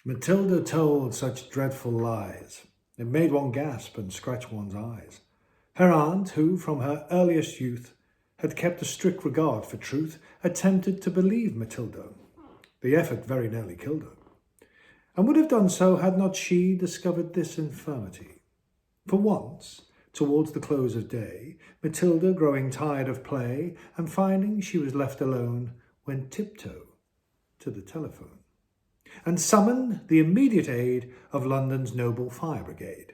Matilda told such dreadful lies. It made one gasp and scratch one's eyes. Her aunt, who from her earliest youth had kept a strict regard for truth, attempted to believe Matilda. The effort very nearly killed her, and would have done so had not she discovered this infirmity. For once, towards the close of day, Matilda, growing tired of play, and finding she was left alone, went tiptoe to the telephone, and summoned the immediate aid of London's noble fire brigade.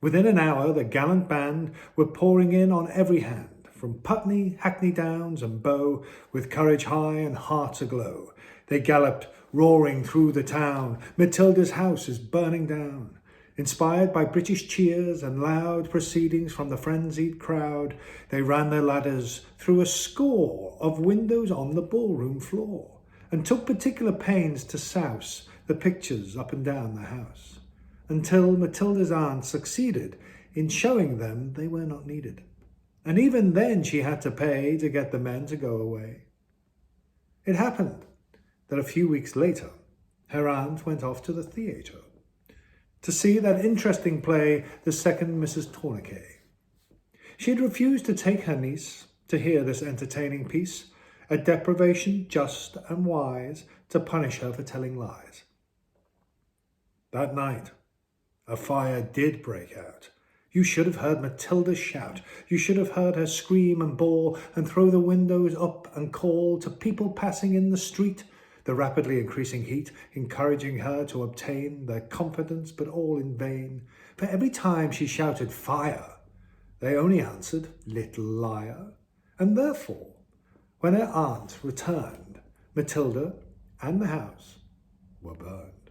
Within an hour, the gallant band were pouring in on every hand, from Putney, Hackney Downs and Bow, with courage high and hearts aglow. They galloped, roaring through the town. Matilda's house is burning down. Inspired by British cheers and loud proceedings from the frenzied crowd, they ran their ladders through a score of windows on the ballroom floor, and took particular pains to souse the pictures up and down the house, until Matilda's aunt succeeded in showing them they were not needed. And even then she had to pay to get the men to go away. It happened that a few weeks later, her aunt went off to the theatre to see that interesting play, The Second Mrs. Tourniquet. She had refused to take her niece to hear this entertaining piece, a deprivation just and wise to punish her for telling lies. That night, a fire did break out. You should have heard Matilda shout. You should have heard her scream and bawl and throw the windows up and call to people passing in the street, the rapidly increasing heat encouraging her to obtain their confidence, but all in vain. For every time she shouted fire, they only answered little liar. And therefore, when her aunt returned, Matilda and the house were burned.